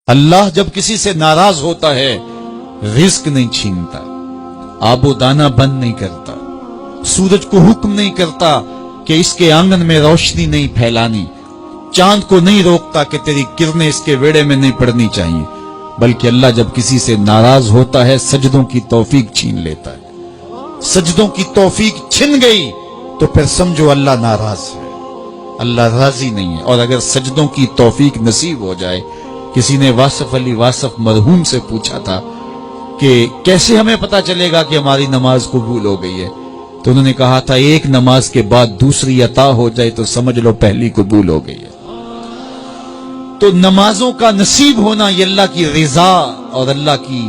اللہ جب کسی سے ناراض ہوتا ہے رزق نہیں چھینتا، آب و دانہ بند نہیں کرتا، سورج کو حکم نہیں کرتا کہ اس کے آنگن میں روشنی نہیں پھیلانی، چاند کو نہیں روکتا کہ تیری کرنیں اس کے ویڑے میں نہیں پڑنی چاہیے، بلکہ اللہ جب کسی سے ناراض ہوتا ہے سجدوں کی توفیق چھین لیتا ہے۔ سجدوں کی توفیق چھن گئی تو پھر سمجھو اللہ ناراض ہے، اللہ راضی نہیں ہے۔ اور اگر سجدوں کی توفیق نصیب ہو جائے، کسی نے واصف علی واصف مرحوم سے پوچھا تھا کہ کیسے ہمیں پتا چلے گا کہ ہماری نماز قبول ہو گئی ہے، تو انہوں نے کہا تھا ایک نماز کے بعد دوسری عطا ہو جائے تو سمجھ لو پہلی قبول ہو گئی ہے۔ تو نمازوں کا نصیب ہونا یہ اللہ کی رضا اور اللہ کی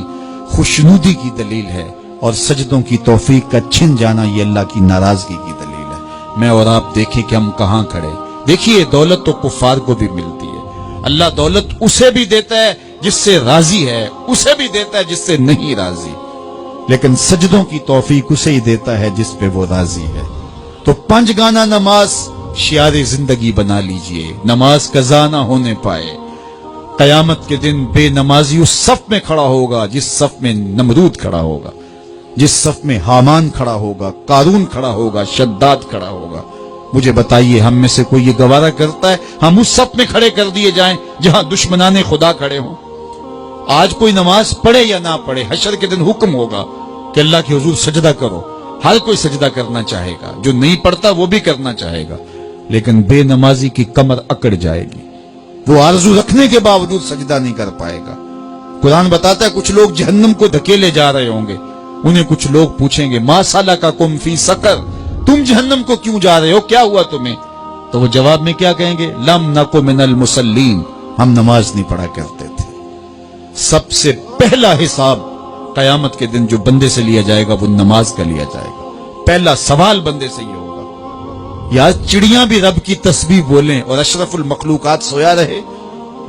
خوشنودی کی دلیل ہے، اور سجدوں کی توفیق کا چھن جانا یہ اللہ کی ناراضگی کی دلیل ہے۔ میں اور آپ دیکھیں کہ ہم کہاں کھڑے۔ دیکھیے دولت تو کفار کو بھی ملتی ہے، اللہ دولت اسے بھی دیتا ہے جس سے راضی ہے، اسے بھی دیتا ہے جس سے نہیں راضی، لیکن سجدوں کی توفیق اسے ہی دیتا ہے جس پہ وہ راضی ہے۔ تو 5 گانا نماز شعار زندگی بنا لیجئے، نماز قضا نہ ہونے پائے۔ قیامت کے دن بے نمازی اس صف میں کھڑا ہوگا جس صف میں نمرود کھڑا ہوگا، جس صف میں حامان کھڑا ہوگا، قارون کھڑا ہوگا، شداد کھڑا ہوگا۔ مجھے بتائیے ہم میں سے کوئی یہ گوارا کرتا ہے ہم اس صف میں کھڑے کر دیے جائیں جہاں دشمنان خدا کھڑے ہوں؟ آج کوئی نماز پڑھے یا نہ پڑھے، حشر کے دن حکم ہوگا کہ اللہ کے حضور سجدہ کرو، ہر کوئی سجدہ کرنا چاہے گا، جو نہیں پڑھتا وہ بھی کرنا چاہے گا، لیکن بے نمازی کی کمر اکڑ جائے گی، وہ آرزو رکھنے کے باوجود سجدہ نہیں کر پائے گا۔ قرآن بتاتا ہے کچھ لوگ جہنم کو دھکیلے جا رہے ہوں گے، انہیں کچھ لوگ پوچھیں گے ما سلککم فی سقر، تم جہنم کو کیوں جا رہے ہو، کیا ہوا تمہیں؟ تو وہ جواب میں کیا کہیں گے؟ لم نک من المصلین، ہم نماز نہیں پڑھا کرتے تھے۔ سب سے پہلا حساب قیامت کے دن جو بندے سے لیا جائے گا وہ نماز کا لیا جائے گا۔ پہلا سوال بندے سے یہ ہوگا۔ یا چڑیاں بھی رب کی تسبیح بولیں اور اشرف المخلوقات سویا رہے،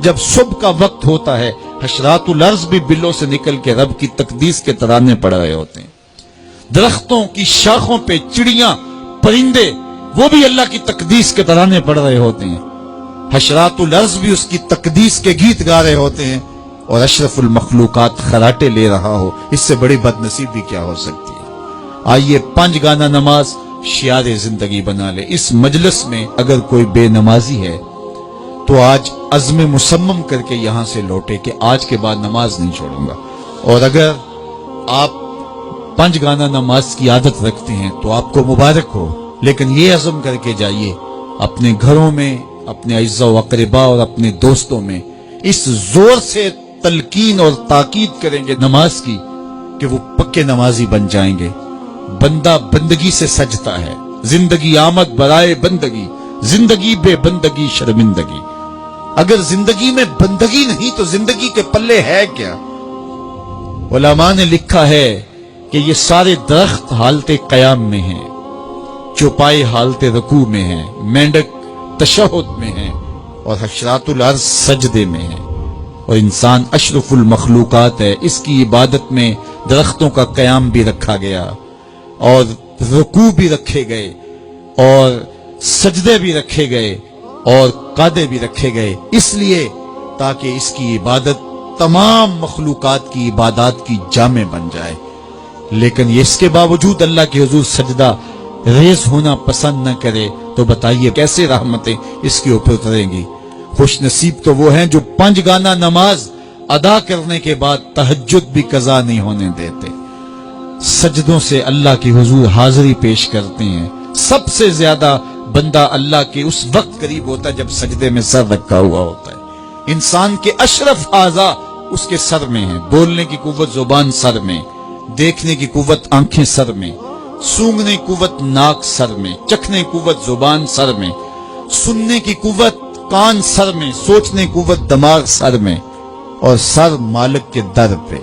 جب صبح کا وقت ہوتا ہے حشرات الارض بھی بلوں سے نکل کے رب کی تقدیس کے ترانے پڑھ رہے ہوتے ہیں، درختوں کی شاخوں پہ چڑیاں پرندے وہ بھی اللہ کی تقدیس کے ترانے پڑھ رہے ہوتے ہیں، حشرات الارض بھی اس کی تقدیس کے گیت گا رہے ہوتے ہیں، اور اشرف المخلوقات خراٹے لے رہا ہو، اس سے بڑی بد نصیبی کیا ہو سکتی ہے؟ آئیے 5 گانا نماز شعار زندگی بنا لے۔ اس مجلس میں اگر کوئی بے نمازی ہے تو آج عزم مصمم کر کے یہاں سے لوٹے کہ آج کے بعد نماز نہیں چھوڑوں گا، اور اگر آپ 5 گانا نماز کی عادت رکھتے ہیں تو آپ کو مبارک ہو، لیکن یہ عزم کر کے جائیے اپنے گھروں میں، اپنے اعزاء و اقرباء اور اپنے دوستوں میں اس زور سے تلقین اور تاکید کریں گے نماز کی کہ وہ پکے نمازی بن جائیں گے۔ بندہ بندگی سے سجتا ہے، زندگی آمد برائے بندگی، زندگی بے بندگی شرمندگی۔ اگر زندگی میں بندگی نہیں تو زندگی کے پلے ہے کیا؟ علماء نے لکھا ہے کہ یہ سارے درخت حالت قیام میں ہیں، چوپائے حالت رکوع میں ہیں، مینڈک تشہد میں ہیں، اور حشرات الارض سجدے میں ہیں، اور انسان اشرف المخلوقات ہے۔ اس کی عبادت میں درختوں کا قیام بھی رکھا گیا، اور رکوع بھی رکھے گئے، اور سجدے بھی رکھے گئے، اور قعدے بھی رکھے گئے، اس لیے تاکہ اس کی عبادت تمام مخلوقات کی عبادات کی جامع بن جائے۔ لیکن اس کے باوجود اللہ کے حضور سجدہ ریز ہونا پسند نہ کرے تو بتائیے کیسے رحمتیں اس کے اوپر اتریں گی؟ خوش نصیب تو وہ ہیں جو 5 گانا نماز ادا کرنے کے بعد تہجد بھی قضا نہیں ہونے دیتے، سجدوں سے اللہ کے حضور حاضری پیش کرتے ہیں۔ سب سے زیادہ بندہ اللہ کے اس وقت قریب ہوتا ہے جب سجدے میں سر رکھا ہوا ہوتا ہے۔ انسان کے اشرف اعضاء اس کے سر میں ہیں، بولنے کی قوت زبان سر میں، دیکھنے کی قوت آنکھیں سر میں، سونگنے کی قوت ناک سر میں، چکھنے کی قوت زبان سر میں، سننے کی قوت کان سر میں، سوچنے کی قوت دماغ سر میں، اور سر مالک کے در پہ۔